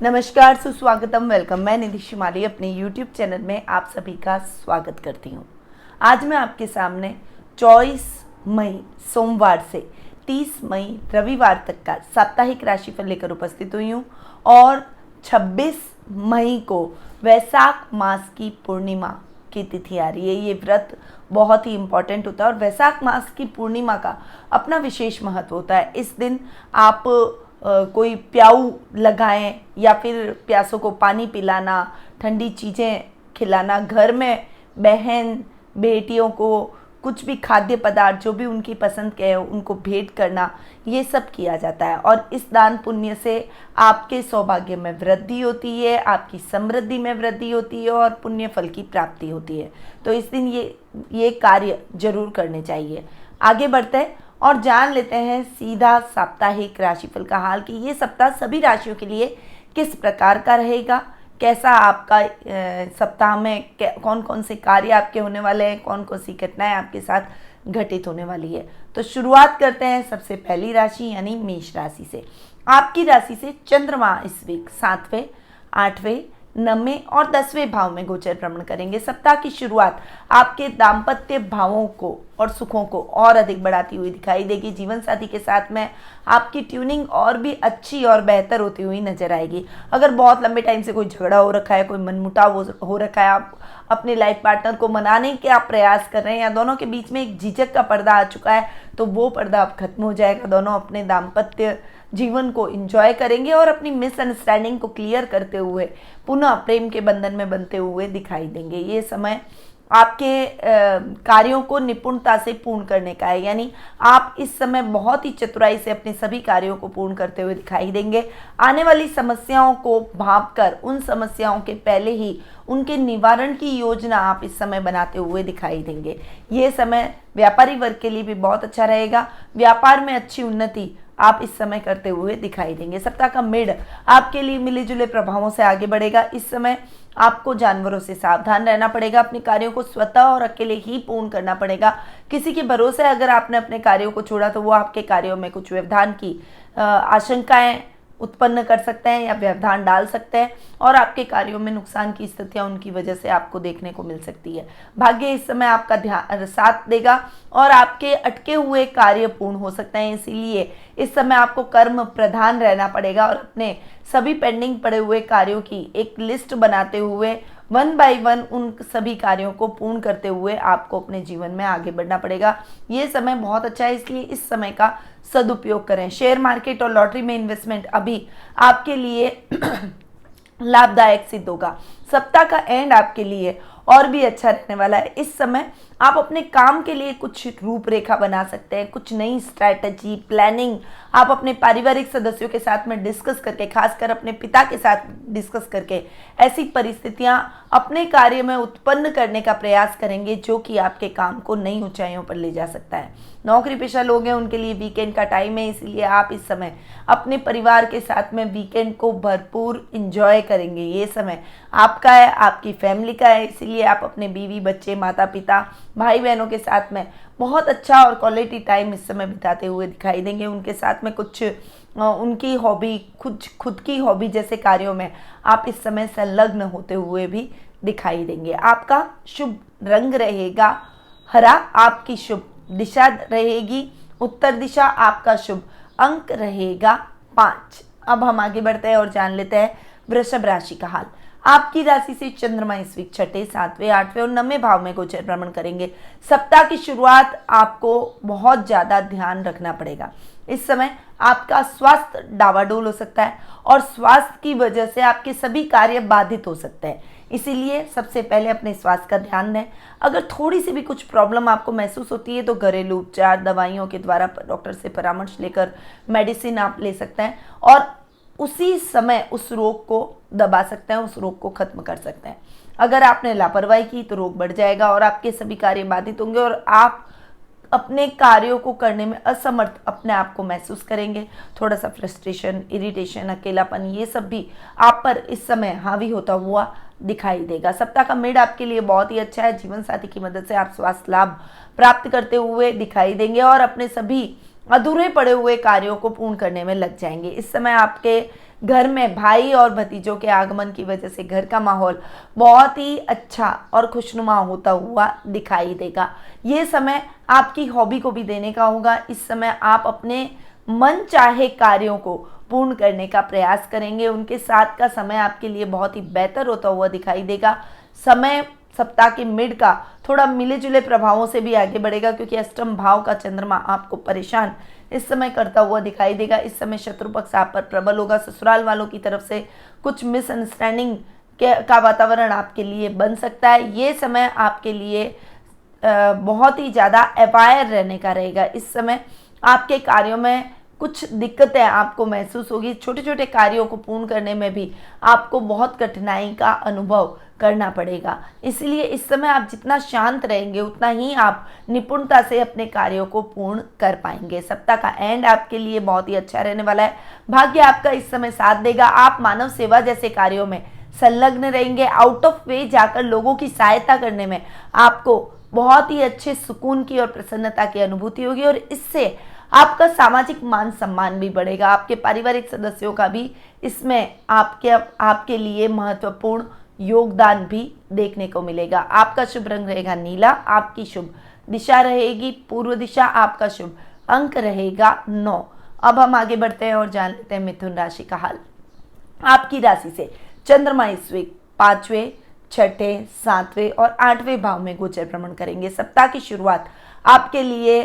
नमस्कार, सुस्वागतम, वेलकम। मैं निधि शिमाली अपने YouTube चैनल में आप सभी का स्वागत करती हूँ। आज मैं आपके सामने 24 मई सोमवार से 30 मई रविवार तक का साप्ताहिक राशिफल लेकर उपस्थित हुई हूँ और 26 मई को वैशाख मास की पूर्णिमा की तिथि आ रही है। ये व्रत बहुत ही इम्पॉर्टेंट होता है और वैशाख मास की पूर्णिमा का अपना विशेष महत्व होता है। इस दिन आप कोई प्याऊ लगाएं या फिर प्यासों को पानी पिलाना, ठंडी चीज़ें खिलाना, घर में बहन बेटियों को कुछ भी खाद्य पदार्थ जो भी उनकी पसंद के हैं उनको भेंट करना, ये सब किया जाता है। और इस दान पुण्य से आपके सौभाग्य में वृद्धि होती है, आपकी समृद्धि में वृद्धि होती है और पुण्य फल की प्राप्ति होती है। तो इस दिन ये कार्य जरूर करने चाहिए। आगे बढ़ते हैं और जान लेते हैं सीधा साप्ताहिक राशिफल का हाल कि ये सप्ताह सभी राशियों के लिए किस प्रकार का रहेगा, कैसा आपका सप्ताह में कौन कौन से कार्य आपके होने वाले हैं, कौन कौन सी घटनाएं आपके साथ घटित होने वाली है। तो शुरुआत करते हैं सबसे पहली राशि यानी मेष राशि से। आपकी राशि से चंद्रमा इस वीक 7वें, 8वें, 9वें और 10वें भाव में गोचर भ्रमण करेंगे। सप्ताह की शुरुआत आपके दाम्पत्य भावों को और सुखों को और अधिक बढ़ाती हुई दिखाई देगी। जीवन साथी के साथ में आपकी ट्यूनिंग और भी अच्छी और बेहतर होती हुई नजर आएगी। अगर बहुत लंबे टाइम से कोई झगड़ा हो रखा है, कोई मनमुटाव हो रखा है, आप अपने लाइफ पार्टनर को मनाने के आप प्रयास कर रहे हैं या दोनों के बीच में एक झिझक का पर्दा आ चुका है, तो वो पर्दा अब खत्म हो जाएगा। दोनों अपने दाम्पत्य जीवन को एंजॉय करेंगे और अपनी मिसअंडरस्टैंडिंग को क्लियर करते हुए पुनः प्रेम के बंधन में बंधते हुए दिखाई देंगे। ये समय आपके कार्यों को निपुणता से पूर्ण करने का है, यानी आप इस समय बहुत ही चतुराई से अपने सभी कार्यों को पूर्ण करते हुए दिखाई देंगे। आने वाली समस्याओं को भांपकर उन समस्याओं के पहले ही उनके निवारण की योजना आप इस समय बनाते हुए दिखाई देंगे। ये समय व्यापारी वर्ग के लिए भी बहुत अच्छा रहेगा। व्यापार में अच्छी उन्नति आप इस समय करते हुए दिखाई देंगे। सप्ताह का मिड आपके लिए मिले जुले प्रभावों से आगे बढ़ेगा। इस समय आपको जानवरों से सावधान रहना पड़ेगा। अपने कार्यों को स्वतः और अकेले ही पूर्ण करना पड़ेगा। किसी के भरोसे अगर आपने अपने कार्यों को छोड़ा तो वो आपके कार्यों में कुछ व्यवधान की आशंकाएं उत्पन्न कर सकते हैं या व्यवधान डाल सकते हैं और आपके कार्यों में नुकसान की स्थितियां उनकी वजह से आपको देखने को मिल सकती है। भाग्य इस समय आपका ध्यान साथ देगा और आपके अटके हुए कार्य पूर्ण हो सकते हैं। इसीलिए इस समय आपको कर्म प्रधान रहना पड़ेगा और अपने सभी पेंडिंग पड़े हुए कार्यों की एक लिस्ट बनाते हुए 1 बाय 1 उन सभी कार्यों को पूर्ण करते हुए आपको अपने जीवन में आगे बढ़ना पड़ेगा। ये समय बहुत अच्छा है, इसलिए इस समय का सदुपयोग करें। शेयर मार्केट और लॉटरी में इन्वेस्टमेंट अभी आपके लिए लाभदायक सिद्ध होगा। सप्ताह का एंड आपके लिए और भी अच्छा रहने वाला है। इस समय आप अपने काम के लिए कुछ रूपरेखा बना सकते हैं, कुछ नई स्ट्रैटेजी प्लानिंग आप अपने पारिवारिक सदस्यों के साथ में डिस्कस करके, खासकर अपने पिता के साथ डिस्कस करके ऐसी परिस्थितियां अपने कार्य में उत्पन्न करने का प्रयास करेंगे जो कि आपके काम को नई ऊंचाइयों पर ले जा सकता है। नौकरी पेशा लोग हैं उनके लिए वीकेंड का टाइम है, इसलिए आप इस समय अपने परिवार के साथ में वीकेंड को भरपूर एंजॉय करेंगे। ये समय आपका है, आपकी फैमिली का है, इसीलिए आप अपने बीवी बच्चे माता पिता भाई बहनों के साथ में बहुत अच्छा और क्वालिटी टाइम इस समय बिताते हुए दिखाई देंगे। उनके साथ में कुछ उनकी हॉबी खुद की हॉबी जैसे कार्यों में आप इस समय संलग्न होते हुए भी दिखाई देंगे। आपका शुभ रंग रहेगा हरा, आपकी शुभ दिशा रहेगी उत्तर दिशा, आपका शुभ अंक रहेगा 5। अब हम आगे बढ़ते हैं और जान लेते हैं वृषभ राशि का हाल। आपकी राशि से चंद्रमा इस वीक 6, 7वें, 8वें और 9वें भाव में गोचर भ्रमण करेंगे। सप्ताह की शुरुआत आपको बहुत ज्यादा ध्यान रखना पड़ेगा। इस समय आपका स्वास्थ्य डावाडोल हो सकता है और स्वास्थ्य की वजह से आपके सभी कार्य बाधित हो सकते हैं। इसीलिए सबसे पहले अपने स्वास्थ्य का ध्यान दें। अगर थोड़ी सी भी कुछ प्रॉब्लम आपको महसूस होती है तो घरेलू उपचार दवाइयों के द्वारा डॉक्टर से परामर्श लेकर मेडिसिन आप ले सकते हैं और उसी समय उस रोग को दबा सकते हैं, उस रोग को खत्म कर सकते हैं। अगर आपने लापरवाही की तो रोग बढ़ जाएगा और आपके सभी कार्य बाधित होंगे और आप अपने कार्यों को करने में असमर्थ अपने आप को महसूस करेंगे। थोड़ा सा फ्रस्ट्रेशन, इरिटेशन, अकेलापन, ये सब भी आप पर इस समय हावी होता हुआ दिखाई देगा। सप्ताह का मिड आपके लिए बहुत ही अच्छा है। जीवन साथी की मदद से आप स्वास्थ्य लाभ प्राप्त करते हुए दिखाई देंगे और अपने सभी अधूरे पड़े हुए कार्यों को पूर्ण करने में लग जाएंगे। इस समय आपके घर में भाई और भतीजों के आगमन की वजह से घर का माहौल बहुत ही अच्छा और खुशनुमा होता हुआ दिखाई देगा। ये समय आपकी हॉबी को भी देने का होगा। इस समय आप अपने मन चाहे कार्यों को पूर्ण करने का प्रयास करेंगे। उनके साथ का समय आपके लिए बहुत ही बेहतर होता हुआ दिखाई देगा। समय सप्ताह के मिड का थोड़ा मिले जुले प्रभावों से भी आगे बढ़ेगा, क्योंकि अष्टम भाव का चंद्रमा आपको परेशान इस समय करता हुआ दिखाई देगा। इस समय शत्रु पक्ष आप पर प्रबल होगा। ससुराल वालों की तरफ से कुछ मिसअंडरस्टैंडिंग का वातावरण आपके लिए बन सकता है। ये समय आपके लिए बहुत ही ज़्यादा अवायर रहने का रहेगा। इस समय आपके कार्यों में कुछ दिक्कतें आपको महसूस होगी। छोटे छोटे कार्यों को पूर्ण करने में भी आपको बहुत कठिनाई का अनुभव करना पड़ेगा। इसलिए इस समय आप जितना शांत रहेंगे उतना ही आप निपुणता से अपने कार्यों को पूर्ण कर पाएंगे। सप्ताह का एंड आपके लिए बहुत ही अच्छा रहने वाला है। भाग्य आपका इस समय साथ देगा। आप मानव सेवा जैसे कार्यों में संलग्न रहेंगे। आउट ऑफ वे जाकर लोगों की सहायता करने में आपको बहुत ही अच्छे सुकून की और प्रसन्नता की अनुभूति होगी, और इससे आपका सामाजिक मान सम्मान भी बढ़ेगा। आपके पारिवारिक सदस्यों का भी इसमें आपके लिए महत्वपूर्ण योगदान भी देखने को मिलेगा। आपका शुभ रंग रहेगा नीला। आपकी शुभ दिशा रहेगी पूर्व दिशा। आपका शुभ अंक रहेगा 9। अब हम आगे बढ़ते हैं और जान लेते हैं मिथुन राशि का हाल। आपकी राशि से चंद्रमा इस वीक 5वें, 6ठे, 7वें और 8वें भाव में गोचर भ्रमण करेंगे। सप्ताह की शुरुआत आपके लिए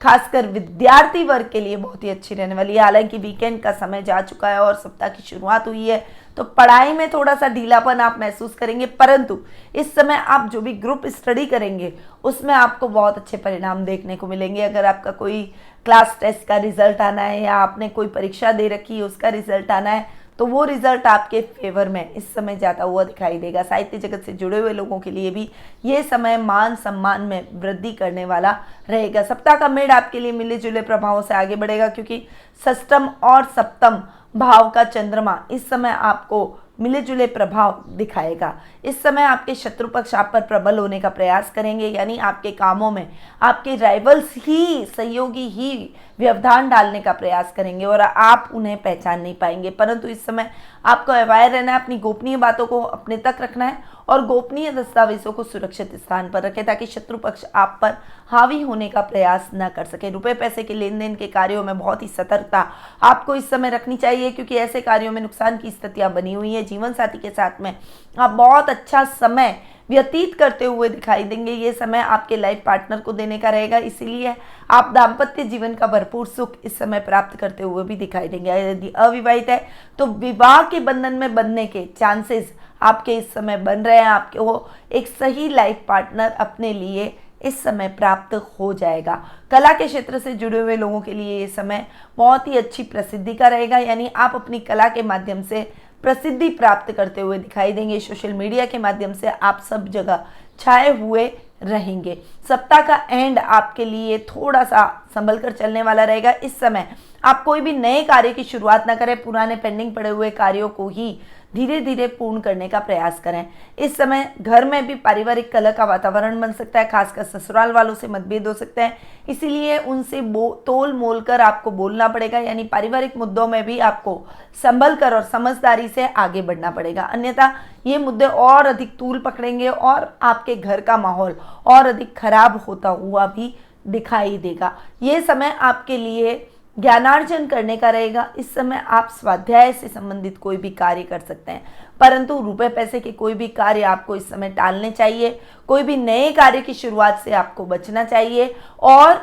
खासकर विद्यार्थी वर्ग के लिए बहुत ही अच्छी रहने वाली है। हालांकि वीकेंड का समय जा चुका है और सप्ताह की शुरुआत हुई है, तो पढ़ाई में थोड़ा सा ढीलापन आप महसूस करेंगे, परंतु इस समय आप जो भी ग्रुप स्टडी करेंगे उसमें आपको बहुत अच्छे परिणाम देखने को मिलेंगे। अगर आपका कोई क्लास टेस्ट का रिजल्ट आना है या आपने कोई परीक्षा दे रखी है उसका रिजल्ट आना है, तो वो रिजल्ट आपके फेवर में इस समय जाता हुआ दिखाई देगा। साहित्य जगत से जुड़े हुए लोगों के लिए भी ये समय मान सम्मान में वृद्धि करने वाला रहेगा। सप्ताह का मिड आपके लिए मिले जुले प्रभावों से आगे बढ़ेगा, क्योंकि षष्ठम और सप्तम भाव का चंद्रमा इस समय आपको मिले जुले प्रभाव दिखाएगा। इस समय आपके शत्रु पक्ष आप पर प्रबल होने का प्रयास करेंगे, यानी आपके कामों में आपके राइवल्स ही, सहयोगी ही व्यवधान डालने का प्रयास करेंगे और आप उन्हें पहचान नहीं पाएंगे। परंतु इस समय आपको अवायर रहना है, अपनी गोपनीय बातों को अपने तक रखना है और गोपनीय दस्तावेजों को सुरक्षित स्थान पर रखें, ताकि शत्रु पक्ष आप पर हावी होने का प्रयास न कर सके। रुपए पैसे के लेन देन के कार्यों में बहुत ही सतर्कता आपको इस समय रखनी चाहिए, क्योंकि ऐसे कार्यों में नुकसान की स्थितियां बनी हुई है। जीवन साथी के साथ में आप बहुत अच्छा समय व्यतीत करते हुए दिखाई देंगे। ये समय आपके लाइफ पार्टनर को देने का रहेगा, इसीलिए आप दाम्पत्य जीवन का भरपूर सुख इस समय प्राप्त करते हुए भी दिखाई देंगे। यदि अविवाहित है तो विवाह के बंधन में बंधने के चांसेस आपके इस समय बन रहे हैं। आपके वो एक सही लाइफ पार्टनर अपने लिए इस समय प्राप्त हो जाएगा। कला के क्षेत्र से जुड़े हुए लोगों के लिए ये समय बहुत ही अच्छी प्रसिद्धि का रहेगा, यानी आप अपनी कला के माध्यम से प्रसिद्धि प्राप्त करते हुए दिखाई देंगे। सोशल मीडिया के माध्यम से आप सब जगह छाए हुए रहेंगे। सप्ताह का एंड आपके लिए थोड़ा सा संभल कर चलने वाला रहेगा। इस समय आप कोई भी नए कार्य की शुरुआत ना करें, पुराने पेंडिंग पड़े हुए कार्यों को ही धीरे धीरे पूर्ण करने का प्रयास करें। इस समय घर में भी पारिवारिक कलह का वातावरण बन सकता है, खासकर ससुराल वालों से मतभेद हो सकते हैं, इसीलिए उनसे तोल मोल कर आपको बोलना पड़ेगा, यानी पारिवारिक मुद्दों में भी आपको संभल कर और समझदारी से आगे बढ़ना पड़ेगा। अन्यथा ये मुद्दे और अधिक तूल पकड़ेंगे और आपके घर का माहौल और अधिक खराब होता हुआ भी दिखाई देगा। ये समय आपके लिए ज्ञानार्जन करने का रहेगा। इस समय आप स्वाध्याय से संबंधित कोई भी कार्य कर सकते हैं, परंतु रुपए पैसे के कोई भी कार्य आपको इस समय टालने चाहिए। कोई भी नए कार्य की शुरुआत से आपको बचना चाहिए और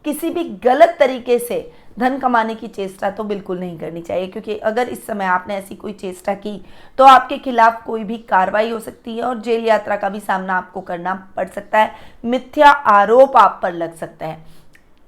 किसी भी गलत तरीके से धन कमाने की चेष्टा तो बिल्कुल नहीं करनी चाहिए, क्योंकि अगर इस समय आपने ऐसी कोई चेष्टा की तो आपके खिलाफ कोई भी कार्रवाई हो सकती है और जेल यात्रा का भी सामना आपको करना पड़ सकता है। मिथ्या आरोप आप पर लग सकता है।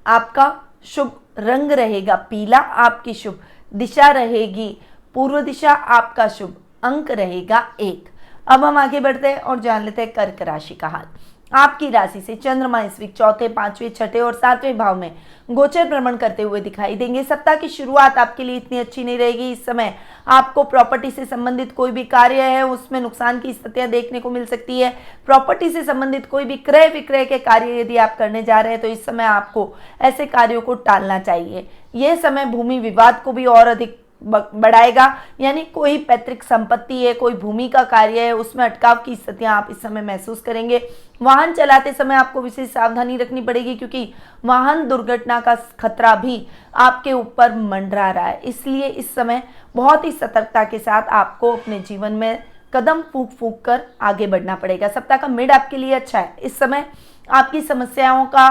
आपका शुभ रंग रहेगा पीला। आपकी शुभ दिशा रहेगी पूर्व दिशा। आपका शुभ अंक रहेगा 1। अब हम आगे बढ़ते हैं और जान लेते हैं कर्क राशि का हाल। आपकी राशि से चंद्रमा इस वीक 4थे, 5वें, 6ठे और 7वें भाव में गोचर भ्रमण करते हुए दिखाई देंगे। सप्ताह की शुरुआत आपके लिए इतनी अच्छी नहीं रहेगी। इस समय आपको प्रॉपर्टी से संबंधित कोई भी कार्य है उसमें नुकसान की स्थितियां देखने को मिल सकती है। प्रॉपर्टी से संबंधित कोई भी क्रय विक्रय के कार्य यदि आप करने जा रहे हैं तो इस समय आपको ऐसे कार्यों को टालना चाहिए। यह समय भूमि विवाद को भी और अधिक बढ़ाएगा। यानी कोई पैतृक संपत्ति है, कोई भूमि का कार्य है, उसमें अटकाव की स्थितियां आप इस समय महसूस करेंगे। वाहन चलाते समय आपको विशेष सावधानी रखनी पड़ेगी, क्योंकि वाहन दुर्घटना का खतरा भी आपके ऊपर मंडरा रहा है। इसलिए इस समय बहुत ही सतर्कता के साथ आपको अपने जीवन में कदम फूंक फूंक कर आगे बढ़ना पड़ेगा। सप्ताह का मिड आपके लिए अच्छा है। इस समय आपकी समस्याओं का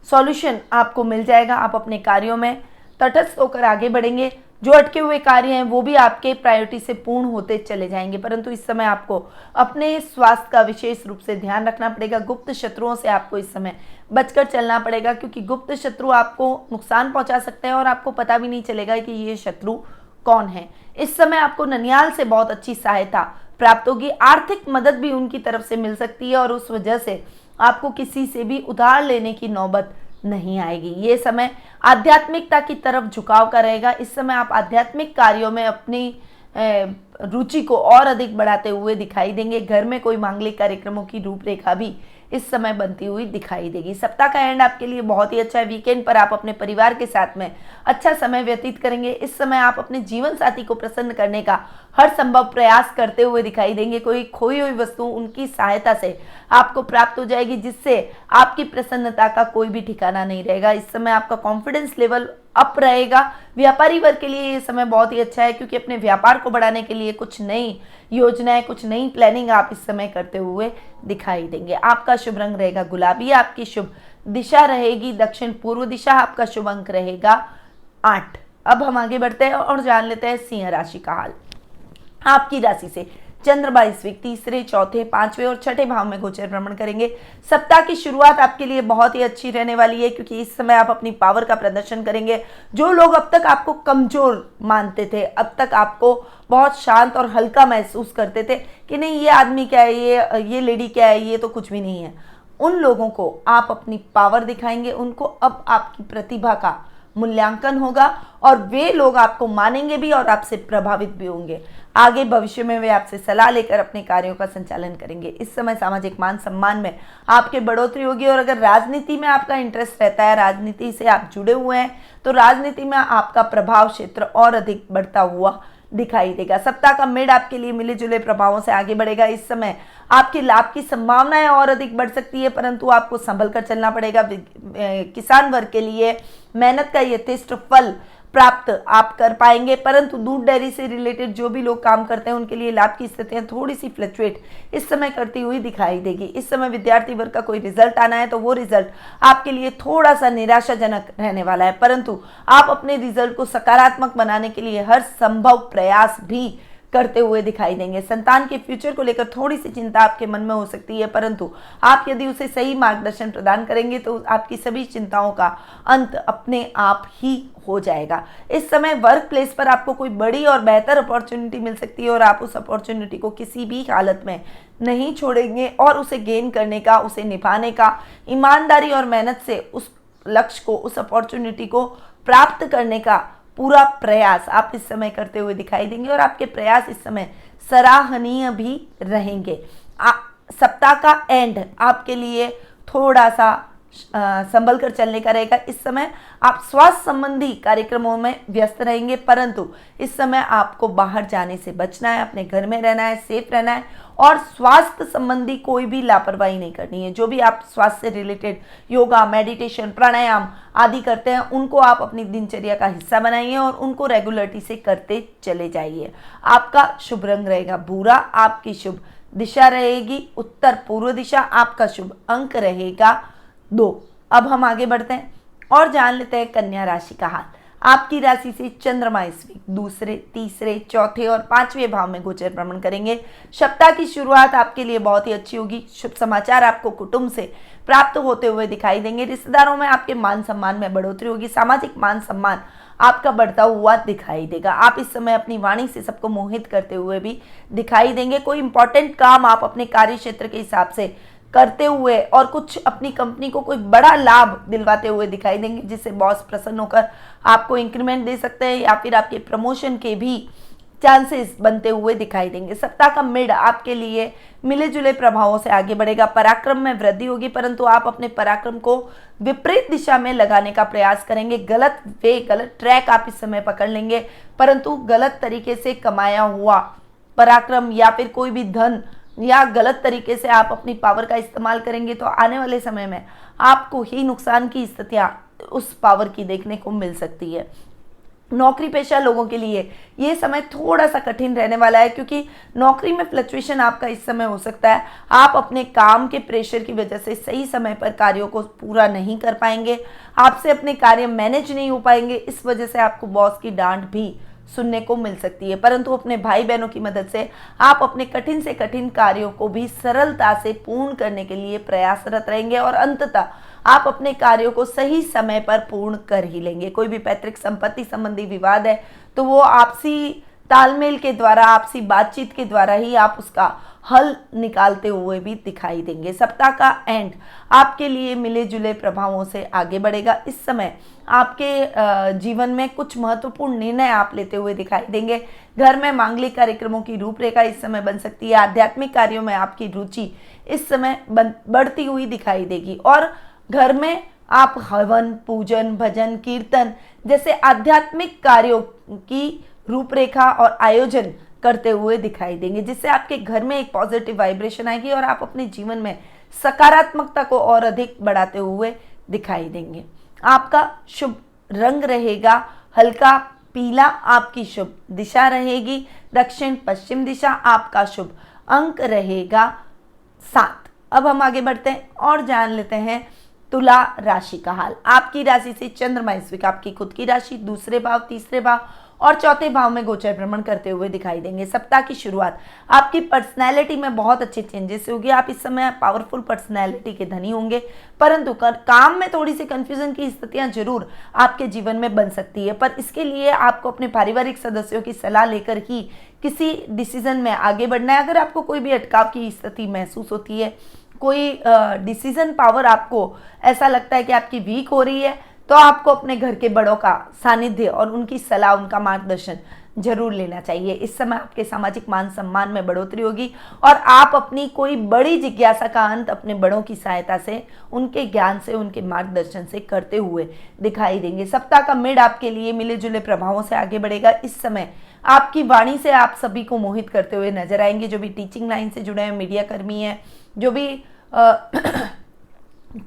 सॉल्यूशन आपको मिल जाएगा। आप अपने कार्यों में तटस्थ होकर आगे बढ़ेंगे। जो अटके हुए कार्य हैं वो भी आपके प्रायोरिटी से पूर्ण होते चले जाएंगे। परंतु इस समय आपको अपने स्वास्थ्य का विशेष रूप से ध्यान रखना पड़ेगा। गुप्त शत्रुओं से आपको इस समय बचकर चलना पड़ेगा, क्योंकि गुप्त शत्रु आपको नुकसान पहुंचा सकते हैं और आपको पता भी नहीं चलेगा कि ये शत्रु कौन है। इस समय आपको ननिहाल से बहुत अच्छी सहायता प्राप्त होगी। आर्थिक मदद भी उनकी तरफ से मिल सकती है और उस वजह से आपको किसी से भी उधार लेने की नौबत नहीं आएगी। ये समय आध्यात्मिकता की तरफ झुकाव का रहेगा। इस समय आप आध्यात्मिक कार्यों में अपनी रुचि को और अधिक बढ़ाते हुए दिखाई देंगे। घर में कोई मांगलिक कार्यक्रमों की रूपरेखा भी इस समय बनती हुई दिखाई देगी। सप्ताह का एंड आपके लिए बहुत ही अच्छा है। वीकेंड पर आप अपने परिवार के साथ में अच्छा समय व्यतीत करेंगे। इस समय आप अपने जीवन साथी को प्रसन्न करने का हर संभव प्रयास करते हुए दिखाई देंगे। कोई खोई हुई वस्तु उनकी सहायता से आपको प्राप्त हो जाएगी, जिससे आपकी प्रसन्नता का कोई भी ठिकाना नहीं रहेगा। इस समय आपका कॉन्फिडेंस लेवल अप रहेगा। व्यापारी वर्ग के लिए ये समय बहुत ही अच्छा है, क्योंकि अपने व्यापार को बढ़ाने के लिए कुछ नई योजनाएं, कुछ नई प्लानिंग आप इस समय करते हुए दिखाई देंगे। आपका शुभ रंग रहेगा गुलाबी। आपकी शुभ दिशा रहेगी दक्षिण पूर्व दिशा। आपका शुभ अंक रहेगा 8। अब हम आगे बढ़ते हैं और जान लेते हैं सिंह राशि का हाल। आपकी राशि से चंद्रमा इस वीक तीसरे, चौथे, पांचवें और छठे भाव में गोचर भ्रमण करेंगे। सप्ताह की शुरुआत आपके लिए बहुत ही अच्छी रहने वाली है, क्योंकि इस समय आप अपनी पावर का प्रदर्शन करेंगे। जो लोग अब तक आपको कमजोर मानते थे, अब तक आपको बहुत शांत और हल्का महसूस करते थे कि नहीं ये आदमी क्या है, ये लेडी क्या है, ये तो कुछ भी नहीं है, उन लोगों को आप अपनी पावर दिखाएंगे। उनको अब आपकी प्रतिभा का मूल्यांकन होगा और वे लोग आपको मानेंगे भी और आपसे प्रभावित भी होंगे। आगे भविष्य में वे आपसे सलाह लेकर अपने कार्यों का संचालन करेंगे। इस समय सामाजिक मान सम्मान में आपके बढ़ोतरी होगी। और अगर राजनीति में आपका इंटरेस्ट रहता है, राजनीति से आप जुड़े हुए हैं, तो राजनीति में आपका प्रभाव क्षेत्र और अधिक बढ़ता हुआ दिखाई देगा। सप्ताह का मिड आपके लिए मिले जुले प्रभावों से आगे बढ़ेगा। इस समय आपके लाभ की संभावनाएं और अधिक बढ़ सकती है, परंतु आपको संभल कर चलना पड़ेगा। किसान वर्ग के लिए मेहनत का यथेष्ट फल प्राप्त आप कर पाएंगे, परंतु दूध डेयरी से रिलेटेड जो भी लोग काम करते हैं उनके लिए लाभ की स्थितियां थोड़ी सी फ्लक्चुएट इस समय करती हुई दिखाई देगी। इस समय विद्यार्थी वर्ग का कोई रिजल्ट आना है तो वो रिजल्ट आपके लिए थोड़ा सा निराशाजनक रहने वाला है, परंतु आप अपने रिजल्ट को सकारात्मक बनाने के लिए हर संभव प्रयास भी करते हुए दिखाई देंगे। संतान के फ्यूचर को लेकर थोड़ी सी चिंता आपके मन में हो सकती है, परंतु आप यदि उसे सही मार्गदर्शन प्रदान करेंगे तो आपकी सभी चिंताओं का अंत अपने आप ही हो जाएगा। इस समय वर्क प्लेस पर आपको कोई बड़ी और बेहतर अपॉर्चुनिटी मिल सकती है और आप उस अपॉर्चुनिटी को किसी भी हालत में नहीं छोड़ेंगे और उसे गेन करने का, उसे निभाने का, ईमानदारी और मेहनत से उस लक्ष्य को, उस अपॉर्चुनिटी को प्राप्त करने का पूरा प्रयास आप इस समय करते हुए दिखाई देंगे और आपके प्रयास इस समय सराहनीय भी रहेंगे। सप्ताह का एंड आपके लिए थोड़ा सा संभल कर चलने का रहेगा। इस समय आप स्वास्थ्य संबंधी कार्यक्रमों में व्यस्त रहेंगे, परंतु इस समय आपको बाहर जाने से बचना है, अपने घर में रहना है, सेफ रहना है और स्वास्थ्य संबंधी कोई भी लापरवाही नहीं करनी है। जो भी आप स्वास्थ्य से रिलेटेड योगा, मेडिटेशन, प्राणायाम आदि करते हैं उनको आप अपनी दिनचर्या का हिस्सा बनाइए और उनको रेगुलरिटी से करते चले जाइए। आपका शुभ रंग रहेगा भूरा। आपकी शुभ दिशा रहेगी उत्तर पूर्व दिशा। आपका शुभ अंक रहेगा 2। अब हम आगे बढ़ते हैं और जान लेते हैं कन्या राशि का हाल। आपकी राशि से चंद्रमा इस वीक दूसरे, तीसरे, चौथे और पांचवें भाव में गोचर भ्रमण करेंगे। सप्ताह की शुरुआत आपके लिए बहुत ही अच्छी होगी। शुभ समाचार आपको कुटुंब से प्राप्त होते हुए दिखाई देंगे। रिश्तेदारों में आपके मान सम्मान में बढ़ोतरी होगी। सामाजिक मान सम्मान आपका बढ़ता हुआ दिखाई देगा। आप इस समय अपनी वाणी से सबको मोहित करते हुए भी दिखाई देंगे। कोई इंपॉर्टेंट काम आप अपने कार्य क्षेत्र के हिसाब से करते हुए और कुछ अपनी कंपनी को कोई बड़ा लाभ दिलवाते हुए दिखाई देंगे, जिससे बॉस प्रसन्न होकर आपको इंक्रीमेंट दे सकते हैं या फिर आपके प्रमोशन के भी चांसेस बनते हुए दिखाई देंगे। सप्ताह का मिड आपके लिए मिले जुले प्रभावों से आगे बढ़ेगा। पराक्रम में वृद्धि होगी, परंतु आप अपने पराक्रम को विपरीत दिशा में लगाने का प्रयास करेंगे। गलत ट्रैक आप इस समय पकड़ लेंगे, परंतु गलत तरीके से कमाया हुआ पराक्रम या फिर कोई भी धन या गलत तरीके से आप अपनी पावर का इस्तेमाल करेंगे तो आने वाले समय में आपको ही नुकसान की स्थितियां उस पावर की देखने को मिल सकती है। नौकरी पेशा लोगों के लिए ये समय थोड़ा सा कठिन रहने वाला है, क्योंकि नौकरी में फ्लक्चुएशन आपका इस समय हो सकता है। आप अपने काम के प्रेशर की वजह से सही समय पर कार्यों को पूरा नहीं कर पाएंगे, आपसे अपने कार्य मैनेज नहीं हो पाएंगे। इस वजह से आपको बॉस की डांट भी सुनने को मिल सकती है, परंतु अपने भाई बहनों की मदद से आप अपने कठिन से कठिन कार्यों को भी सरलता से पूर्ण करने के लिए प्रयासरत रहेंगे और अंततः आप अपने कार्यों को सही समय पर पूर्ण कर ही लेंगे। कोई भी पैतृक संपत्ति संबंधी विवाद है तो वो आपसी तालमेल के द्वारा, आपसी बातचीत के द्वारा ही आप उसका हल निकालते हुए भी दिखाई देंगे। सप्ताह का एंड आपके लिए मिले जुले प्रभावों से आगे बढ़ेगा। इस समय आपके जीवन में कुछ महत्वपूर्ण निर्णय आप लेते हुए दिखाई देंगे। घर में मांगलिक कार्यक्रमों की रूपरेखा इस समय बन सकती है। आध्यात्मिक कार्यों में आपकी रुचि इस समय बढ़ती हुई दिखाई देगी और घर में आप हवन, पूजन, भजन, कीर्तन जैसे आध्यात्मिक कार्यों की रूपरेखा और आयोजन करते हुए दिखाई देंगे, जिससे आपके घर में एक पॉजिटिव वाइब्रेशन आएगी और आप अपने जीवन में सकारात्मकता को और अधिक बढ़ाते हुए दिखाई देंगे। आपका शुभ रंग रहेगा हल्का पीला, आपकी शुभ दिशा रहेगी दक्षिण पश्चिम दिशा, आपका शुभ अंक रहेगा 7। अब हम आगे बढ़ते हैं और जान लेते हैं तुला राशि का हाल। आपकी राशि से चंद्रमा इस वीक आपकी खुद की राशि, दूसरे भाव, तीसरे भाव और चौथे भाव में गोचर भ्रमण करते हुए दिखाई देंगे। सप्ताह की शुरुआत आपकी पर्सनैलिटी में बहुत अच्छे चेंजेस होगी। आप इस समय पावरफुल पर्सनैलिटी के धनी होंगे, परंतु काम में थोड़ी सी कंफ्यूजन की स्थितियां जरूर आपके जीवन में बन सकती है, पर इसके लिए आपको अपने पारिवारिक सदस्यों की सलाह लेकर ही किसी डिसीजन में आगे बढ़ना है। अगर आपको कोई भी अटकाव की स्थिति महसूस होती है, कोई डिसीजन पावर आपको ऐसा लगता है कि आपकी वीक हो रही है, तो आपको अपने घर के बड़ों का सानिध्य और उनकी सलाह, उनका मार्गदर्शन जरूर लेना चाहिए। इस समय आपके सामाजिक मान सम्मान में बढ़ोतरी होगी और आप अपनी कोई बड़ी जिज्ञासा का अंत अपने बड़ों की सहायता से, उनके ज्ञान से, उनके मार्गदर्शन से करते हुए दिखाई देंगे। सप्ताह का मिड आपके लिए मिले जुले प्रभावों से आगे बढ़ेगा। इस समय आपकी वाणी से आप सभी को मोहित करते हुए नजर आएंगे। जो भी टीचिंग लाइन से जुड़े हैं, मीडिया कर्मी हैं, जो भी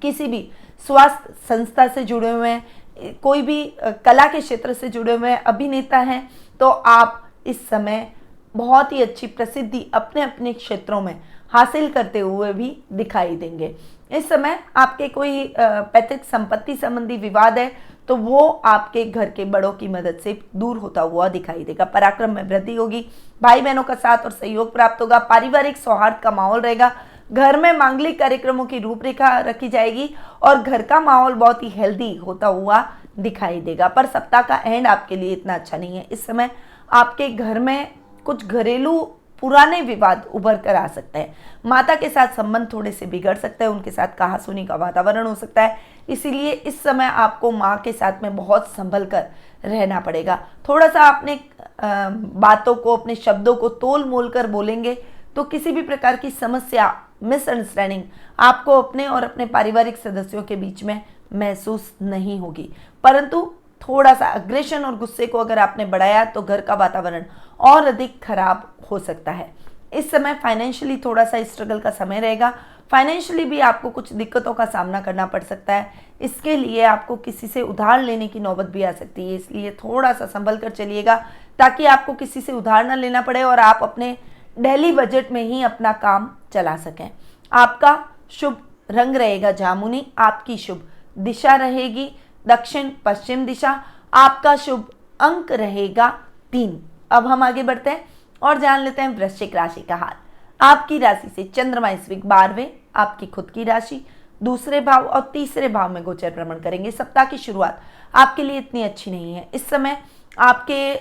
किसी भी स्वास्थ्य संस्था से जुड़े हुए हैं, कोई भी कला के क्षेत्र से जुड़े हुए हैं, अभिनेता हैं, तो आप इस समय बहुत ही अच्छी प्रसिद्धि अपने अपने क्षेत्रों में हासिल करते हुए भी दिखाई देंगे। इस समय आपके कोई पैतृक संपत्ति संबंधी विवाद है तो वो आपके घर के बड़ों की मदद से दूर होता हुआ दिखाई देगा। पराक्रम में वृद्धि होगी, भाई बहनों का साथ और सहयोग प्राप्त होगा, पारिवारिक सौहार्द का माहौल रहेगा। घर में मांगलिक कार्यक्रमों की रूपरेखा रखी जाएगी और घर का माहौल बहुत ही हेल्दी होता हुआ दिखाई देगा। पर सप्ताह का एंड आपके लिए इतना अच्छा नहीं है। इस समय आपके घर में कुछ घरेलू पुराने विवाद उभर कर आ सकते हैं। माता के साथ संबंध थोड़े से बिगड़ सकते हैं, उनके साथ कहासुनी का वातावरण हो सकता है। इसीलिए इस समय आपको माँ के साथ में बहुत संभल कर रहना पड़ेगा। थोड़ा सा अपने बातों को, अपने शब्दों को तोल मोल कर बोलेंगे तो किसी भी प्रकार की समस्या, मिसअंडरस्टैंडिंग आपको अपने और अपने पारिवारिक सदस्यों के बीच में महसूस नहीं होगी। परंतु थोड़ा सा अग्रेशन और गुस्से को अगर आपने बढ़ाया तो घर का वातावरण और अधिक खराब हो सकता है। इस समय फाइनेंशियली थोड़ा सा स्ट्रगल का समय रहेगा। फाइनेंशियली भी आपको कुछ दिक्कतों का सामना करना पड़ सकता है। इसके लिए आपको किसी से उधार लेने की नौबत भी आ सकती है, इसलिए थोड़ा सा संभल कर चलिएगा ताकि आपको किसी से उधार ना लेना पड़े और आप अपने डेली बजट में ही अपना काम चला सकें। आपका शुभ रंग रहेगा जामुनी, आपकी शुभ दिशा रहेगी दक्षिण पश्चिम दिशा, आपका शुभ अंक रहेगा 3। अब हम आगे बढ़ते हैं और जान लेते हैं वृश्चिक राशि का हाल। आपकी राशि से चंद्रमा इस वीक 12वें, आपकी खुद की राशि, दूसरे भाव और तीसरे भाव में गोचर भ्रमण करेंगे। सप्ताह की शुरुआत आपके लिए इतनी अच्छी नहीं है। इस समय आपके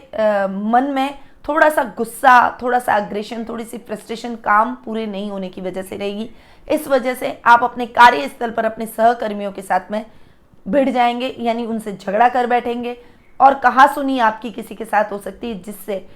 मन में थोड़ा सा गुस्सा, थोड़ा सा अग्रेशन, थोड़ी सी फ्रस्ट्रेशन काम पूरे नहीं होने की वजह से रहेगी। इस वजह से आप अपने कार्यस्थल पर अपने सहकर्मियों के साथ में भिड़ जाएंगे, यानी उनसे झगड़ा कर बैठेंगे और कहासुनी आपकी किसी के साथ हो सकती है, जिससे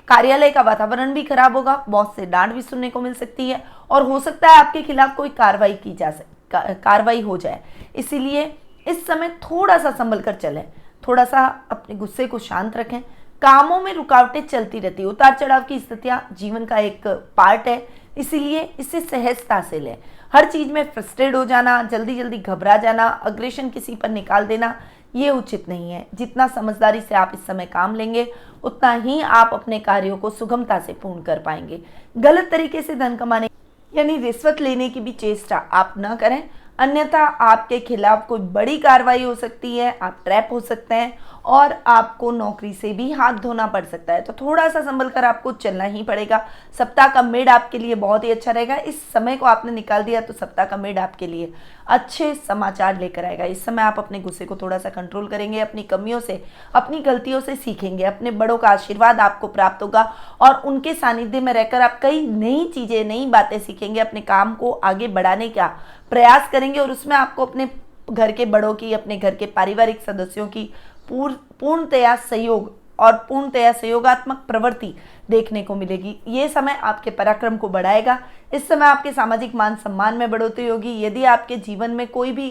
कार्यालय का वातावरण भी खराब होगा, बॉस से डांट भी सुनने को मिल सकती है और हो सकता है आपके खिलाफ कोई कार्रवाई हो जाए। इसीलिए इस समय थोड़ा सा संभल कर चलें, थोड़ा सा अपने गुस्से को शांत रखें। कामों में रुकावटें चलती रहती है, उतार चढ़ाव की स्थितियां जीवन का एक पार्ट है, इसीलिए इसे सहजता से लें। हर चीज में फ्रस्ट्रेट हो जाना, जल्दी जल्दी घबरा जाना, अग्रेशन किसी पर निकाल देना, ये उचित नहीं है। जितना समझदारी से आप इस समय काम लेंगे उतना ही आप अपने कार्यों को सुगमता से पूर्ण कर पाएंगे। गलत तरीके से धन कमाने यानी रिश्वत लेने की भी चेष्टा आप न करें, अन्यथा आपके खिलाफ कोई बड़ी कार्रवाई हो सकती है, आप ट्रैप हो सकते हैं और आपको नौकरी से भी हाथ धोना पड़ सकता है। तो थोड़ा सा संभल कर आपको चलना ही पड़ेगा। सप्ताह का मिड आपके लिए बहुत ही अच्छा रहेगा। इस समय को आपने निकाल दिया तो सप्ताह का मिड आपके लिए अच्छे समाचार लेकर आएगा। इस समय आप अपने गुस्से को थोड़ा सा कंट्रोल करेंगे, अपनी कमियों से, अपनी गलतियों से सीखेंगे, अपने बड़ों का आशीर्वाद आपको प्राप्त होगा और उनके सानिध्य में रहकर आप कई नई चीजें, नई बातें सीखेंगे, अपने काम को आगे बढ़ाने का प्रयास करेंगे और उसमें आपको अपने घर के बड़ों की, अपने घर के पारिवारिक सदस्यों की पूर्णतया सहयोग और पूर्णतया सहयोगात्मक प्रवृत्ति देखने को मिलेगी। ये समय आपके पराक्रम को बढ़ाएगा। इस समय आपके सामाजिक मान सम्मान में बढ़ोतरी होगी। यदि आपके जीवन में कोई भी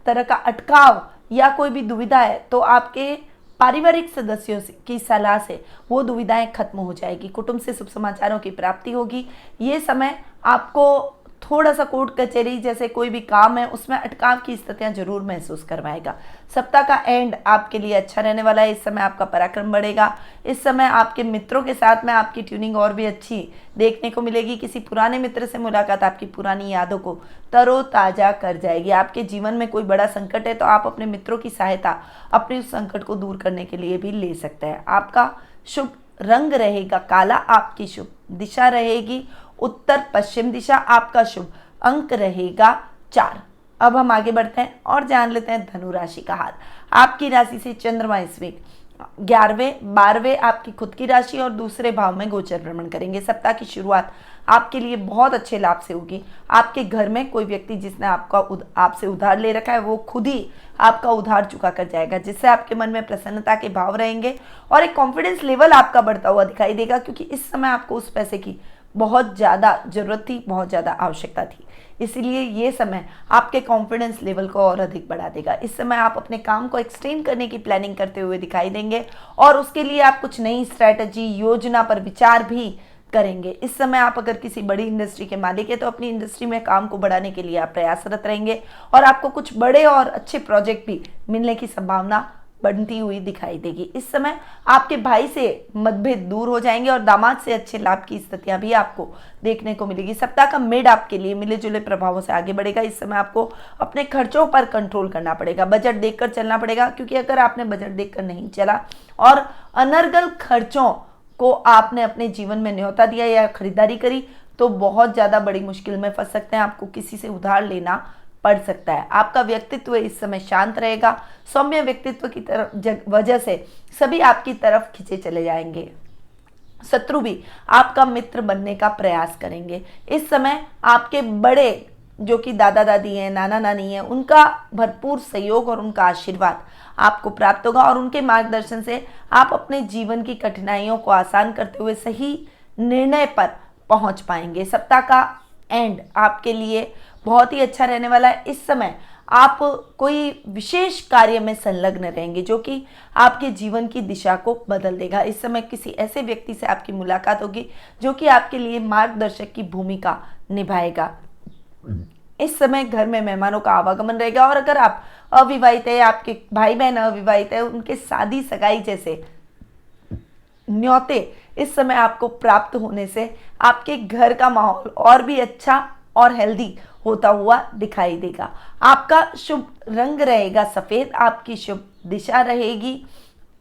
तरह का अटकाव या कोई भी दुविधा है तो आपके पारिवारिक सदस्यों की सलाह से वो दुविधाएं खत्म हो जाएगी। कुटुंब से शुभ समाचारों की प्राप्ति होगी। ये समय आपको थोड़ा सा कोर्ट कचहरी जैसे कोई भी काम है उसमें अटकाव की स्थितियां जरूर महसूस करवाएगा। सप्ताह का एंड आपके लिए अच्छा रहने वाला है। इस समय आपका पराक्रम बढ़ेगा। इस समय आपके मित्रों के साथ में आपकी ट्यूनिंग और भी अच्छी देखने को मिलेगी। किसी पुराने मित्र से मुलाकात आपकी पुरानी यादों को तरोताजा कर जाएगी। आपके जीवन में कोई बड़ा संकट है तो आप अपने मित्रों की सहायता अपने उस संकट को दूर करने के लिए भी ले सकते हैं। आपका शुभ रंग रहेगा काला, आपकी शुभ दिशा रहेगी उत्तर पश्चिम दिशा, आपका शुभ अंक रहेगा 4। अब हम आगे बढ़ते हैं और जान लेते हैं धनु राशि का हाल। आपकी राशि से चंद्रमा इस वीक 11वें 12वें आपकी खुद की राशि और दूसरे भाव में गोचर भ्रमण करेंगे। सप्ताह की शुरुआत आपके लिए बहुत अच्छे लाभ से होगी। आपके घर में कोई व्यक्ति जिसने आपसे उधार ले रखा है वो खुद ही आपका उधार चुका कर जाएगा, जिससे आपके मन में प्रसन्नता के भाव रहेंगे और एक कॉन्फिडेंस लेवल आपका बढ़ता हुआ दिखाई देगा, क्योंकि इस समय आपको उस पैसे की बहुत ज़्यादा जरूरत थी, बहुत ज़्यादा आवश्यकता थी। इसीलिए ये समय आपके कॉन्फिडेंस लेवल को और अधिक बढ़ा देगा। इस समय आप अपने काम को एक्सटेंड करने की प्लानिंग करते हुए दिखाई देंगे और उसके लिए आप कुछ नई स्ट्रैटेजी, योजना पर विचार भी करेंगे। इस समय आप अगर किसी बड़ी इंडस्ट्री के मालिक है तो अपनी इंडस्ट्री में काम को बढ़ाने के लिए आप प्रयासरत रहेंगे और आपको कुछ बड़े और अच्छे प्रोजेक्ट भी मिलने की संभावना बनती हुई दिखाई देगी। इस समय आपके भाई से मतभेद दूर हो जाएंगे और दामाद से अच्छे लाभ की स्थितियां भी आपको देखने को मिलेगी। सप्ताह का मिड आपके लिए मिले जुले प्रभावों से आगे बढ़ेगा। इस समय आपको अपने खर्चों पर कंट्रोल करना पड़ेगा, बजट देखकर चलना पड़ेगा, क्योंकि अगर आपने बजट देखकर नहीं चला और अनर्गल खर्चों को आपने अपने जीवन में न्योता दिया या खरीदारी करी तो बहुत ज्यादा बड़ी मुश्किल में फंस सकते हैं। आपको किसी से उधार लेना पड़ सकता है। आपका व्यक्तित्व इस समय शांत रहेगा। सौम्य व्यक्तित्व की तरफ वजह से सभी आपकी तरफ खिंचे चले जाएंगे। शत्रु भी आपका मित्र बनने का प्रयास करेंगे। इस समय आपके बड़े जो कि दादा दादी हैं, नाना नानी हैं, उनका भरपूर सहयोग और उनका आशीर्वाद आपको प्राप्त होगा और उनके मार्गदर्शन से आप अपने जीवन की कठिनाइयों को आसान करते हुए सही निर्णय पर पहुंच पाएंगे। सप्ताह का एंड आपके लिए बहुत ही अच्छा रहने वाला है। इस समय आप कोई विशेष कार्य में संलग्न रहेंगे जो कि आपके जीवन की दिशा को बदल देगा। इस समय किसी ऐसे व्यक्ति से आपकी मुलाकात होगी जो कि आपके लिए मार्गदर्शक की भूमिका निभाएगा। इस समय घर में मेहमानों का आवागमन रहेगा और अगर आप अविवाहित है, आपके भाई बहन अविवाहित है, उनके शादी सगाई जैसे न्योते इस समय आपको प्राप्त होने से आपके घर का माहौल और भी अच्छा और हेल्दी होता हुआ दिखाई देगा। आपका शुभ रंग रहेगा सफेद, आपकी शुभ दिशा रहेगी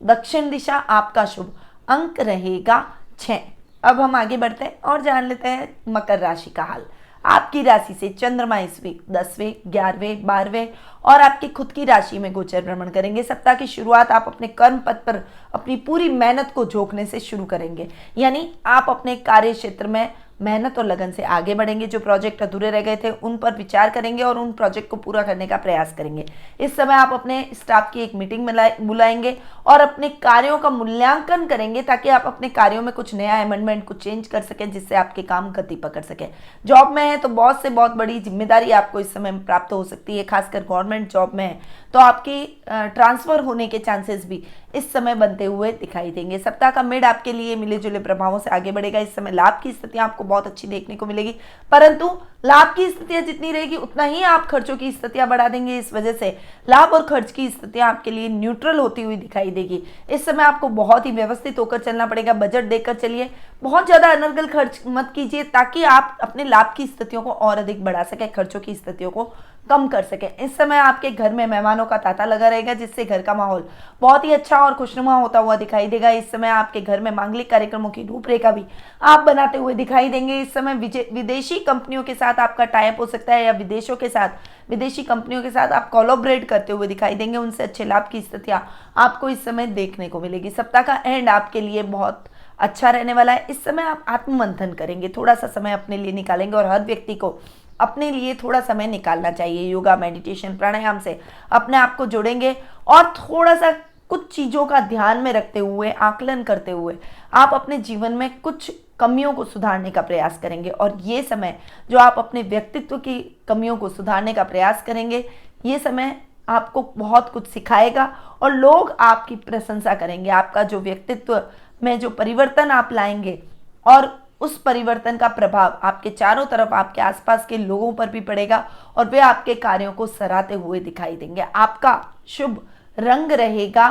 दक्षिण दिशा, आपका शुभ अंक रहेगा 6। अब हम आगे बढ़ते हैं और जान लेते हैं मकर राशि का हाल। आपकी राशि से चंद्रमा इस वीक 10वें 11वें 12वें और आपकी खुद की राशि में गोचर भ्रमण करेंगे। सप्ताह की शुरुआत आप अपने कर्म पथ पर अपनी पूरी मेहनत को झोंकने से शुरू करेंगे, यानी आप अपने कार्य क्षेत्र में मेहनत और लगन से आगे बढ़ेंगे। जो प्रोजेक्ट अधूरे रह गए थे उन पर विचार करेंगे और उन प्रोजेक्ट को पूरा करने का प्रयास करेंगे। इस समय आप अपने स्टाफ की एक मीटिंग बुलाएंगे और अपने कार्यों का मूल्यांकन करेंगे ताकि आप अपने कार्यों में कुछ नया अमेंडमेंट, कुछ चेंज कर सकें, जिससे आपके काम गति पकड़ सके। जॉब में है तो बॉस से बहुत बड़ी जिम्मेदारी आपको इस समय प्राप्त हो सकती है, खासकर गवर्नमेंट जॉब में है तो आपकी ट्रांसफर होने के चांसेस भी इस समय बनते हुए दिखाई देंगे। सप्ताह का मिड आपके लिए मिले जुले प्रभावों से आगे बढ़ेगा। इस समय लाभ की स्थितियां आपको बहुत अच्छी देखने को मिलेगी, परंतु लाभ की स्थितियां जितनी रहेगी उतना ही आप खर्चों की स्थितियां बढ़ा देंगे। इस वजह से लाभ और खर्च की स्थितियां आपके लिए न्यूट्रल होती हुई दिखाई देगी। इस समय आपको बहुत ही व्यवस्थित होकर चलना पड़ेगा, बजट देकर चलिए, बहुत ज्यादा अनर्गल खर्च मत कीजिए ताकि आप अपने लाभ की स्थितियों को और अधिक बढ़ा सके, खर्चों की स्थितियों को कम कर सके। इस समय आपके घर में मेहमानों का तांता लगा रहेगा, जिससे घर का माहौल बहुत ही अच्छा और खुशनुमा होता हुआ दिखाई देगा। इस समय आपके घर में मांगलिक कार्यक्रमों की रूपरेखा भी आप बनाते हुए दिखाई देंगे। इस समय विदेशी कंपनियों के साथ आपका टाइप हो सकता है या विदेशी कंपनियों के साथ आप कोलैबोरेट करते हुए दिखाई देंगे। उनसे अच्छे लाभ की स्थितियां आपको इस समय देखने को मिलेगी। सप्ताह का एंड आपके लिए बहुत अच्छा रहने वाला है। इस समय आप आत्ममंथन करेंगे, थोड़ा सा समय अपने लिए निकालेंगे और हर व्यक्ति को अपने लिए थोड़ा समय निकालना चाहिए। योगा, मेडिटेशन, प्राणायाम से अपने आप को जोड़ेंगे और थोड़ा सा कुछ चीज़ों का ध्यान में रखते हुए, आकलन करते हुए आप अपने जीवन में कुछ कमियों को सुधारने का प्रयास करेंगे। और ये समय जो आप अपने व्यक्तित्व की कमियों को सुधारने का प्रयास करेंगे, ये समय आपको बहुत कुछ सिखाएगा और लोग आपकी प्रशंसा करेंगे। आपका जो व्यक्तित्व में जो परिवर्तन आप लाएंगे और उस परिवर्तन का प्रभाव आपके चारों तरफ, आपके आसपास के लोगों पर भी पड़ेगा और वे आपके कार्यों को सराहते हुए दिखाई देंगे। आपका शुभ रंग रहेगा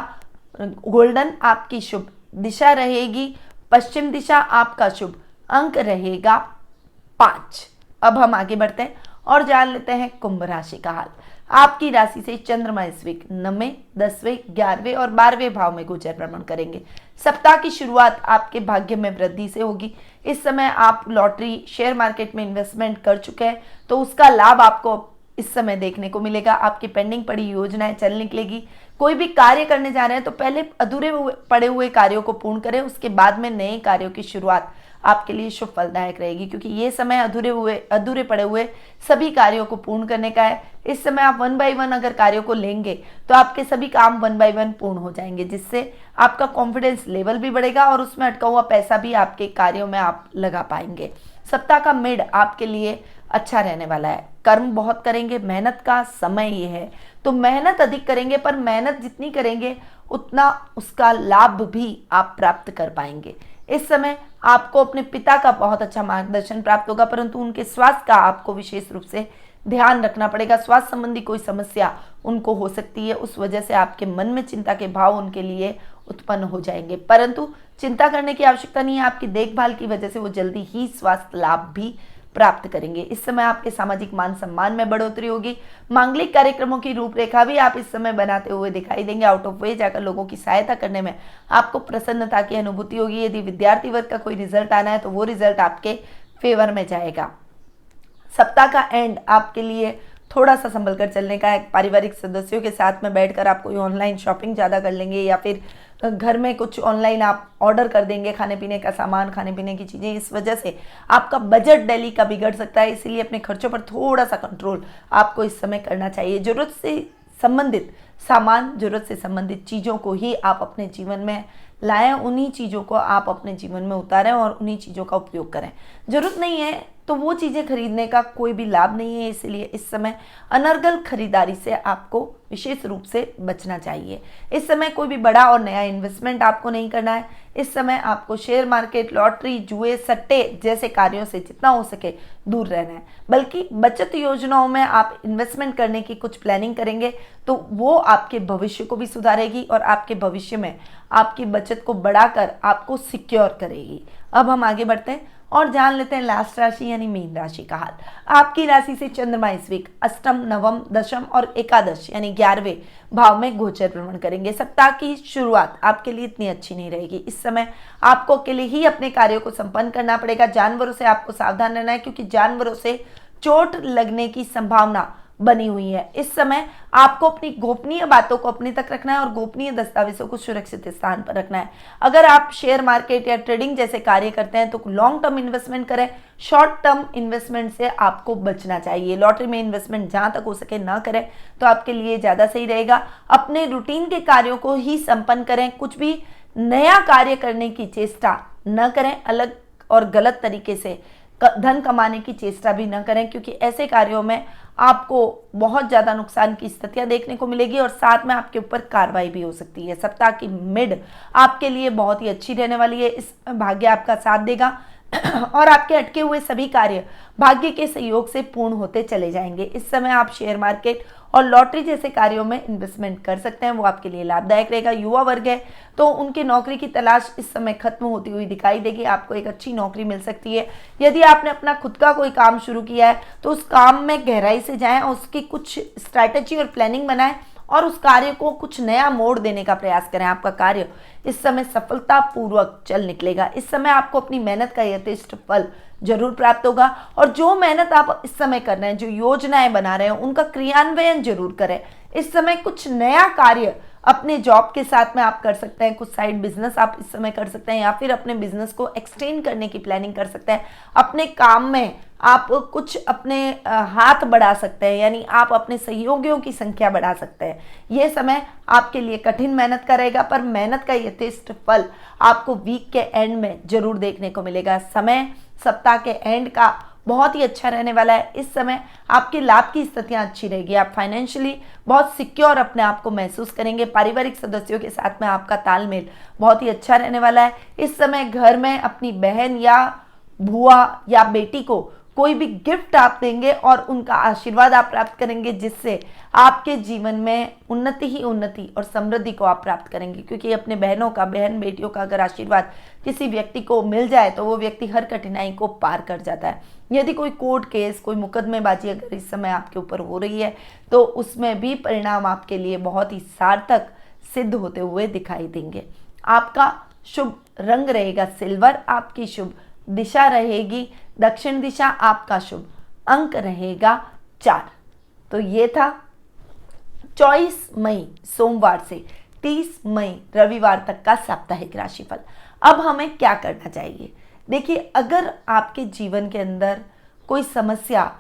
गोल्डन, आपकी शुभ दिशा रहेगी पश्चिम दिशा, आपका शुभ अंक रहेगा 5। अब हम आगे बढ़ते हैं और जान लेते हैं कुंभ राशि का हाल। आपकी राशि से चंद्रमा इस वीक 9वें, 10वें, 11वें और 12वें भाव में गोचर भ्रमण करेंगे। सप्ताह की शुरुआत आपके भाग्य में वृद्धि से होगी। इस समय आप लॉटरी, शेयर मार्केट में इन्वेस्टमेंट कर चुके हैं तो उसका लाभ आपको इस समय देखने को मिलेगा। आपकी पेंडिंग पड़ी योजनाएं चल निकलेगी। कोई भी कार्य करने जा रहे हैं तो पहले अधूरे पड़े हुए कार्यों को पूर्ण करें, उसके बाद में नए कार्यों की शुरुआत आपके लिए शुभ फलदायक रहेगी, क्योंकि ये समय अधूरे पड़े हुए सभी कार्यों को पूर्ण करने का है। इस समय आप 1 बाय 1 अगर कार्यों को लेंगे तो आपके सभी काम 1 बाय 1 पूर्ण हो जाएंगे, जिससे आपका कॉन्फिडेंस लेवल भी बढ़ेगा और उसमें अटका हुआ पैसा भी आपके कार्यों में आप लगा पाएंगे। सप्ताह का मिड आपके लिए अच्छा रहने वाला है। कर्म बहुत करेंगे, मेहनत का समय ये है तो मेहनत अधिक करेंगे, पर मेहनत जितनी करेंगे उतना उसका लाभ भी आप प्राप्त कर पाएंगे। इस समय आपको अपने पिता का बहुत अच्छा मार्गदर्शन प्राप्त होगा, परंतु उनके स्वास्थ्य का आपको विशेष रूप से ध्यान रखना पड़ेगा। स्वास्थ्य संबंधी कोई समस्या उनको हो सकती है, उस वजह से आपके मन में चिंता के भाव उनके लिए उत्पन्न हो जाएंगे, परंतु चिंता करने की आवश्यकता नहीं है। आपकी देखभाल की वजह से वो जल्दी ही स्वास्थ्य लाभ भी प्राप्त करेंगे। इस समय आपके सामाजिक मान सम्मान में बढ़ोतरी होगी। मांगलिक कार्यक्रमों की रूपरेखा भी आप इस समय बनाते हुए दिखाई देंगे। आउट ऑफ वे जाकर लोगों की सहायता करने में आपको प्रसन्नता की अनुभूति होगी। यदि विद्यार्थी वर्ग का कोई रिजल्ट आना है तो वो रिजल्ट आपके फेवर में जाएगा। सप्ताह का एंड आपके लिए थोड़ा सा संभल कर चलने का है। पारिवारिक सदस्यों के साथ में बैठकर आप कोई ऑनलाइन शॉपिंग ज़्यादा कर लेंगे या फिर घर में कुछ ऑनलाइन आप ऑर्डर कर देंगे, खाने पीने का सामान, खाने पीने की चीज़ें। इस वजह से आपका बजट डेली का बिगड़ सकता है, इसीलिए अपने खर्चों पर थोड़ा सा कंट्रोल आपको इस समय करना चाहिए। जरूरत से संबंधित सामान, जरूरत से संबंधित चीज़ों को ही आप अपने जीवन में लाएं, उन्हीं चीज़ों को आप अपने जीवन में उतारें और उन्हीं चीज़ों का उपयोग करें। जरूरत नहीं है तो वो चीज़ें खरीदने का कोई भी लाभ नहीं है, इसलिए इस समय अनर्गल खरीदारी से आपको विशेष रूप से बचना चाहिए। इस समय कोई भी बड़ा और नया इन्वेस्टमेंट आपको नहीं करना है। इस समय आपको शेयर मार्केट, लॉटरी, जुए, सट्टे जैसे कार्यों से जितना हो सके दूर रहना है, बल्कि बचत योजनाओं में आप इन्वेस्टमेंट करने की कुछ प्लानिंग करेंगे तो वो आपके भविष्य को भी सुधारेगी और आपके भविष्य में आपकी बचत को बढ़ाकर आपको सिक्योर करेगी। अब हम आगे बढ़ते हैं और जान लेते हैं लास्ट राशि यानी मीन राशि का हाल। आपकी राशि से चंद्रमा इस वीक अष्टम, नवम, दशम और एकादश यानी 11वें भाव में गोचर भ्रमण करेंगे। सप्ताह की शुरुआत आपके लिए इतनी अच्छी नहीं रहेगी। इस समय आपको अकेले ही अपने कार्यों को संपन्न करना पड़ेगा। जानवरों से आपको सावधान रहना है, क्योंकि जानवरों से चोट लगने की संभावना बनी हुई है। इस समय आपको अपनी गोपनीय बातों को अपने तक रखना है और गोपनीय दस्तावेजों को सुरक्षित स्थान पर रखना है। अगर आप शेयर मार्केट या ट्रेडिंग जैसे कार्य करते हैं तो लॉन्ग टर्म इन्वेस्टमेंट करें, शॉर्ट टर्म इन्वेस्टमेंट से आपको बचना चाहिए। लॉटरी में इन्वेस्टमेंट जहां तक हो सके ना करें तो आपके लिए ज्यादा सही रहेगा। अपने रूटीन के कार्यों को ही संपन्न करें, कुछ भी नया कार्य करने की चेष्टा न करें, अलग और गलत तरीके से धन कमाने की चेष्टा भी न करें, क्योंकि ऐसे कार्यों में आपको बहुत ज़्यादा नुकसान की स्थितियां देखने को मिलेगी और साथ में आपके ऊपर कार्रवाई भी हो सकती है। सप्ताह की मिड आपके लिए बहुत ही अच्छी रहने वाली है। इस भाग्य आपका साथ देगा और आपके अटके हुए सभी कार्य भाग्य के सहयोग से पूर्ण होते चले जाएंगे। इस समय आप शेयर मार्केट और लॉटरी जैसे कार्यों में इन्वेस्टमेंट कर सकते हैं, वो आपके लिए लाभदायक रहेगा। युवा वर्ग है तो उनकी नौकरी की तलाश इस समय खत्म होती हुई दिखाई देगी, आपको एक अच्छी नौकरी मिल सकती है। यदि आपने अपना खुद का कोई काम शुरू किया है तो उस काम में गहराई से जाएं और उसकी कुछ स्ट्रैटेजी और प्लानिंग बनाएं और उस कार्य को कुछ नया मोड़ देने का प्रयास करें। आपका कार्य इस समय सफलतापूर्वक चल निकलेगा। इस समय आपको अपनी मेहनत का यथेष्ट फल जरूर प्राप्त होगा और जो मेहनत आप इस समय कर रहे हैं, जो योजनाएं बना रहे हैं, उनका क्रियान्वयन जरूर करें। इस समय कुछ नया कार्य अपने जॉब के साथ में आप कर सकते हैं, कुछ साइड बिजनेस आप इस समय कर सकते हैं या फिर अपने बिजनेस को एक्सटेंड करने की प्लानिंग कर सकते हैं। अपने काम में आप कुछ अपने हाथ बढ़ा सकते हैं, यानी आप अपने सहयोगियों की संख्या बढ़ा सकते हैं। यह समय आपके लिए कठिन मेहनत का रहेगा, पर मेहनत का यथेष्ट फल आपको वीक के एंड में जरूर देखने को मिलेगा। समय सप्ताह के एंड का बहुत ही अच्छा रहने वाला है। इस समय आपके लाभ की स्थितियां अच्छी रहेगी, आप फाइनेंशियली बहुत सिक्योर अपने आप को महसूस करेंगे। पारिवारिक सदस्यों के साथ में आपका तालमेल बहुत ही अच्छा रहने वाला है। इस समय घर में अपनी बहन या बुआ या बेटी को कोई भी गिफ्ट आप देंगे और उनका आशीर्वाद आप प्राप्त करेंगे, जिससे आपके जीवन में उन्नति ही उन्नति और समृद्धि को आप प्राप्त करेंगे। क्योंकि अपने बहनों का, बहन बेटियों का अगर आशीर्वाद किसी व्यक्ति को मिल जाए तो वो व्यक्ति हर कठिनाई को पार कर जाता है। यदि कोई कोर्ट केस, कोई मुकदमेबाजी अगर इस समय आपके ऊपर हो रही है तो उसमें भी परिणाम आपके लिए बहुत ही सार्थक सिद्ध होते हुए दिखाई देंगे। आपका शुभ रंग रहेगा सिल्वर, आपकी शुभ दिशा रहेगी दक्षिण दिशा, आपका शुभ अंक रहेगा 4। तो ये था 24 मई सोमवार से 30 मई रविवार तक का साप्ताहिक राशिफल। अब हमें क्या करना चाहिए? देखिए, अगर आपके जीवन के अंदर कोई समस्या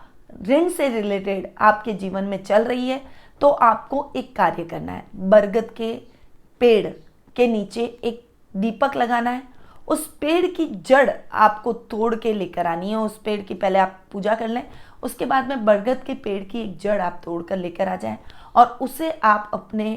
ऋण से रिलेटेड आपके जीवन में चल रही है तो आपको एक कार्य करना है। बरगद के पेड़ के नीचे एक दीपक लगाना है। उस पेड़ की जड़ आपको तोड़ के लेकर आनी है। उस पेड़ की पहले आप पूजा कर लें, उसके बाद में बरगद के पेड़ की एक जड़ आप तोड़ कर लेकर आ जाएं और उसे आप अपने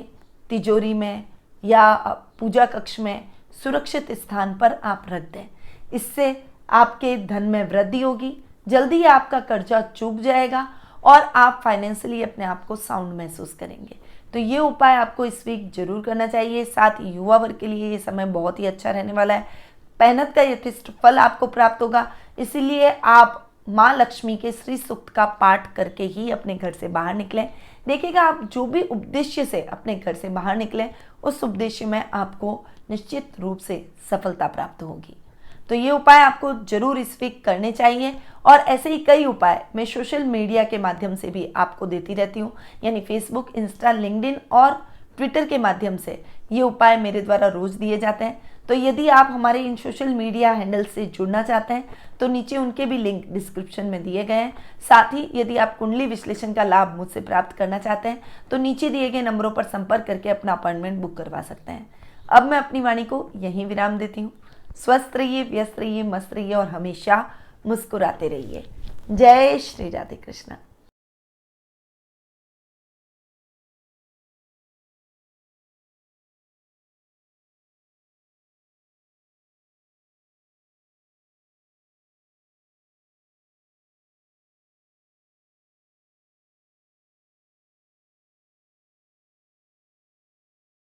तिजोरी में या पूजा कक्ष में सुरक्षित स्थान पर आप रख दें। इससे आपके धन में वृद्धि होगी, जल्दी ही आपका कर्जा चूक जाएगा और आप फाइनेंशियली अपने आप को साउंड महसूस करेंगे। तो ये उपाय आपको इस वीक जरूर करना चाहिए। साथ ही युवा वर्ग के लिए ये समय बहुत ही अच्छा रहने वाला है। मेहनत का यथेष्ट फल आपको प्राप्त होगा, इसीलिए आप माँ लक्ष्मी के श्री सूक्त का पाठ करके ही अपने घर से बाहर निकलें। देखिएगा, आप जो भी उद्देश्य से अपने घर से बाहर निकलें उस उद्देश्य में आपको निश्चित रूप से सफलता प्राप्त होगी। तो ये उपाय आपको जरूर इस वीक करने चाहिए और ऐसे ही कई उपाय मैं सोशल मीडिया के माध्यम से भी आपको देती रहती हूँ, यानी फेसबुक, इंस्टा, लिंक्डइन और ट्विटर के माध्यम से ये उपाय मेरे द्वारा रोज दिए जाते हैं। तो यदि आप हमारे इन सोशल मीडिया हैंडल से जुड़ना चाहते हैं तो नीचे उनके भी लिंक डिस्क्रिप्शन में दिए गए हैं। साथ ही यदि आप कुंडली विश्लेषण का लाभ मुझसे प्राप्त करना चाहते हैं तो नीचे दिए गए नंबरों पर संपर्क करके अपना अपॉइंटमेंट बुक करवा सकते हैं। अब मैं अपनी वाणी को यहीं विराम देती हूँ। स्वस्थ रहिए, व्यस्त रहिए, मस्त रहिए और हमेशा मुस्कुराते रहिए। जय श्री राधे कृष्ण।